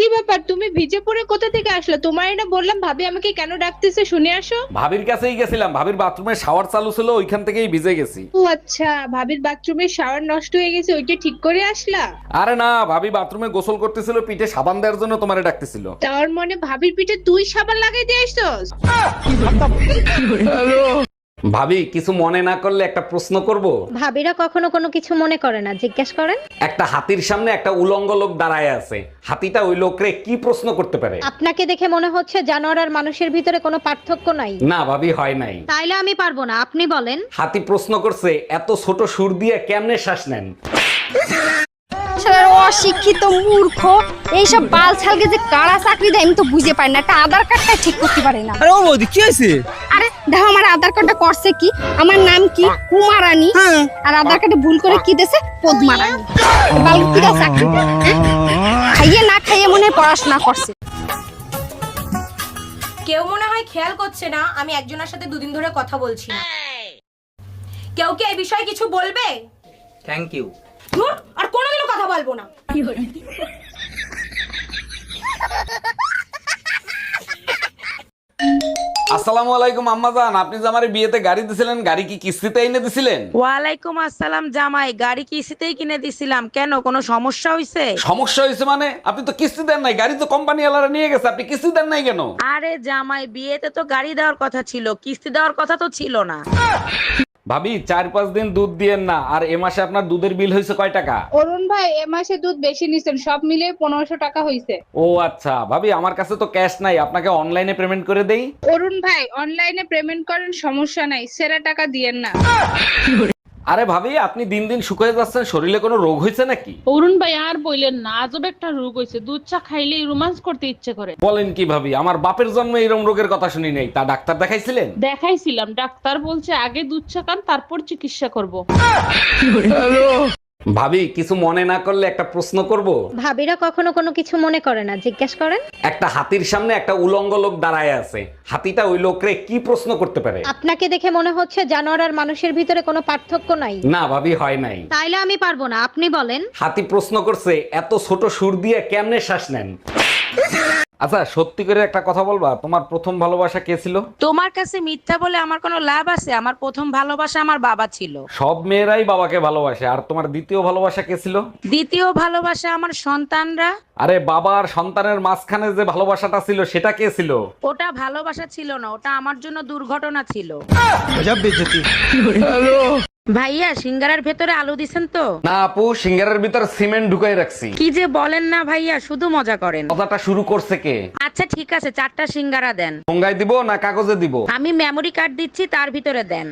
কি ব্যাপার, তুমি ভিজে পড়ে কোথা থেকে আসলে? তোমার না বললাম ভাবি আমাকে কেন ডাকতেছে, শুনে আসো। ভাবির কাছেই গেছিলাম, ভাবির বাথরুমে শাওয়ার চালু ছিল, ওইখান থেকেই ভিজে গেছি। ও আচ্ছা, ভাবির বাথরুমের শাওয়ার নষ্ট হয়ে গেছে, ওইটা ঠিক করে আসলা? আরে না, ভাবি বাথরুমে গোসল করতেছিল, পিঠে সাবান দেওয়ার জন্য তোমারে ডাকতেছিল। তার মানে ভাবির পিঠে তুই সাবান লাগাই দিয়ে আসছস? ভাবি কিছু মনে না করলে একটা প্রশ্ন করব। ভাবিরা কখনো কোনো কিছু মনে করে না, জিজ্ঞেস করেন। একটা হাতির সামনে একটা উলঙ্গ লোক দাঁড়ায় আছে, হাতিটা ওই লোকরে কি প্রশ্ন করতে পারে? আপনাকে দেখে মনে হচ্ছে জানোয়ার আর মানুষের ভিতরে কোনো পার্থক্য নাই। না ভাবি, হয় নাই। তাইলে আমি পারবো না, আপনি বলেন। হাতি প্রশ্ন করছে, এত ছোট সুর দিয়ে কেমনে শ্বাস নেন? অশিক্ষিত মূর্খ এইসব বাল ছালকে যে কারা চাকরি দেয় আমি তো বুঝে পাই না। একটা আধার কার্ডটা ঠিক করতে পারি না। আরে ও বৌদি কি হয়েছে? আরে দেখো আমার আধার কার্ডটা করছে কি, আমার নাম কি কুমারানী, আর আধার কার্ডে ভুল করে কি দেছে পদ্মারানী। বাল কিরা চাকরি দেয়, খাইয়ে না খাইয়ে মনে হয় পড়াশোনা করছে। কেউ মনে হয় খেয়াল করছে না আমি একজনের সাথে দুদিন ধরে কথা বলছি না। কেউ কি এই বিষয়ে কিছু বলবে? Thank you. ধুর, আর কোনোদিনও কথা বলবো না। আসসালামু আলাইকুম আম্মাজান, আপনি যে আমার বিয়েতে গাড়ি দিছিলেন, গাড়ি কি কিস্তিতে এনে দিছিলেন? ওয়ালাইকুম আসসালাম জামাই, গাড়ি কিস্তিতেই কিনে দিছিলাম। কেন, কোনো সমস্যা হইছে? সমস্যা হয়েছে মানে? আপনি তো কিস্তি দেন নাই, গাড়ি তো কোম্পানি ওয়ালারা নিয়ে গেছে, আপনি কিস্তি দেন নাই কেন? আরে জামাই, বিয়েতে তো গাড়ি দেওয়ার কথা ছিল, কিস্তি দেওয়ার কথা তো ছিল না। ভাবি 4-5 দিন দুধ দিয়েন না, আর এ মাসে আপনার দুধের বিল হয়েছে কয় টাকা? অরুণ ভাই, এ মাসে দুধ বেশি নিছেন, সব মিলে 1500 টাকা হইছে। ও আচ্ছা ভাবি, আমার কাছে তো ক্যাশ নাই, আপনাকে অনলাইনে পেমেন্ট করে দেই? অরুণ ভাই, অনলাইনে পেমেন্ট করেন, সমস্যা নাই, সেরা টাকা দিয়েন না। আরে ভাবি, আপনি দিন দিন শুকিয়ে যাচ্ছেন, শরীরে কোনো রোগ হয়েছে নাকি? অরুণ ভাই আর বললেন না, আজব একটা রোগ হয়েছে, দুধ চা খাইলেই রোমান্স করতে ইচ্ছে করে। বলেন কি ভাবি, আমার বাপের জন্মে এরকম রোগের কথা শুনি নাই, তা ডাক্তার দেখাইছিলেন? দেখাইছিলাম, ডাক্তার বলছে আগে দুধ চা খান, তারপর চিকিৎসা করব। ভাবি কিছু মনে না করলে একটা প্রশ্ন করব। ভাবিরা কখনো কোনো কিছু মনে করে না, জিজ্ঞেস করেন। একটা হাতির সামনে একটা উলঙ্গ লোক দাঁড়ায় আছে, হাতিটা ওই লোকরে কি প্রশ্ন করতে পারে? আপনাকে দেখে মনে হচ্ছে জানোয়ার আর মানুষের ভিতরে কোনো পার্থক্য নাই। না ভাবি, হয় নাই। তাইলে আমি পারবো না, আপনি বলেন। হাতি প্রশ্ন করছে, এত ছোট সুর দিয়ে কেমনে শ্বাস নেন? আচ্ছা সত্যি করে একটা কথা বলবা, তোমার প্রথম ভালোবাসা কে ছিল? তোমার কাছে মিথ্যা বলে আমার কোনো লাভ আছে? আমার প্রথম ভালোবাসা আমার বাবা ছিল। সব মেয়েরাই বাবাকে ভালোবাসে, আর তোমার দ্বিতীয় ভালোবাসা কে ছিল? দ্বিতীয় ভালোবাসা আমার সন্তানরা। আরে বাবা আর সন্তানের মাঝখানে যে ভালোবাসাটা ছিল সেটা কে ছিল? ওটা ভালোবাসা ছিল না, ওটা আমার জন্য দুর্ঘটনা ছিল। গজব বেইজ্জতি। ভাইয়া, সিঙ্গারার ভেতরে আলু দিছেন তো? না আপু, সিঙ্গারের ভিতর সিমেন্ট ঢুকাই রাখছি। কি যে বলেন না ভাইয়া, শুধু মজা করেন। কথাটা শুরু করছে কে? আচ্ছা ঠিক আছে, 4টা সিঙ্গারা দেন। ঠোঙ্গায় দিব না কাগজে দিব? আমি মেমরি কার্ড দিচ্ছি, তার ভিতরে দেন।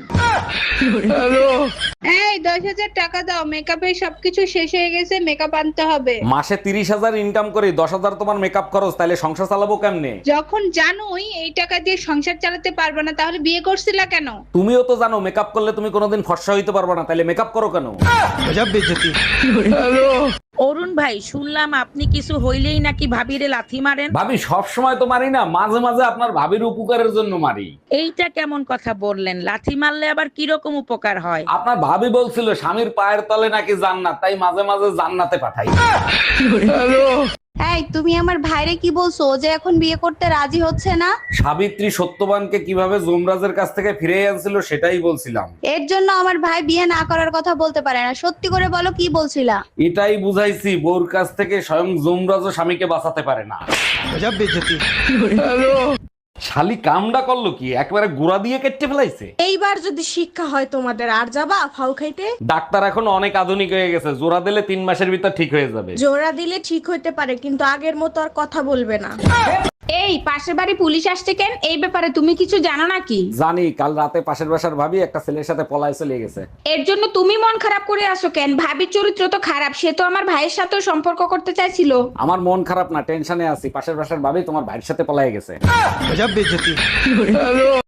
এই 10,000 টাকা দাও, মেকআপের সবকিছু শেষ হয়ে গেছে, মেকআপ আনতে হবে। মাসে 30,000 ইনকাম করি, 10,000 তোমার মেকআপ খরচ, তাইলে সংসার চালাবো কেমনে? যখন জানোই এই টাকা দিয়ে সংসার চালাতে পারবে না, তাহলে বিয়ে করছিলা কেন? তুমিও তো জানো মেকআপ করলে তুমি কোনোদিন ফর্সা হইতে পারবে না, তাইলে মেকআপ করো কেন? গজব বেইজ্জতি। অরুণ ভাই, শুনলাম আপনি কিছু হইলেই নাকি ভাবিরে লাথি মারেন। ভাবি সব সময় তো মারি না, মাঝে মাঝে আপনার ভাবির উপকারের জন্য মারি। এইটা কেমন কথা বললেন? লাথি মারলে আবার কিরকম উপকার হয়? আপনার ভাবি বলছিল স্বামীর পায়ের তলে নাকি জান্নাত, তাই মাঝে মাঝে জান্নাতে পাঠাই। এই তুমি আমার ভাইরে কি বলছো, ও যে এখন বিয়ে করতে রাজি হচ্ছে না? সাবিত্রী সত্যবানকে কিভাবে যমরাজের কাছ থেকে ফিরে আনছিল সেটাই বলছিলাম। এর জন্য আমার ভাই বিয়ে না করার কথা বলতে পারে না। সত্যি করে বলো, কি বলছিলা? এটাই বুঝাইছি, বউর কাছ থেকে স্বয়ং যমরাজও স্বামীকে বাঁচাতে পারে না। গজব বেইজ্জতি। শালি কামডা করলো কি, একেবারে গুড়া দিয়ে কেটে ফেলাইছে। এইবার যদি শিক্ষা হয় তোমাদের, আর যাবা ফাউ খাইতে? ডাক্তার এখন অনেক আধুনিক হয়ে গেছে, জোড়া দিলে 3 মাসের ভিতর ঠিক হয়ে যাবে। জোড়া দিলে ঠিক হইতে পারে, কিন্তু আগের মতো আর কথা বলবে না। এই পাশের বাড়ি পুলিশ আসছে কেন? এই ব্যাপারে তুমি কিছু জানো নাকি? জানি, কাল রাতে পাশের বাসার ভাবি একটা ছেলের সাথে পলায় চলে গেছে। এর জন্য তুমি মন খারাপ করে আসো কেন? ভাবির চরিত্র তো খারাপ, সে তো আমার ভাইয়ের সাথেও সম্পর্ক করতে চাইছিল। আমার মন খারাপ না, টেনশনে আছি, পাশের বাসার ভাবি তোমার ভাইয়ের সাথে পলায় গেছে। গজব বেইজ্জতি।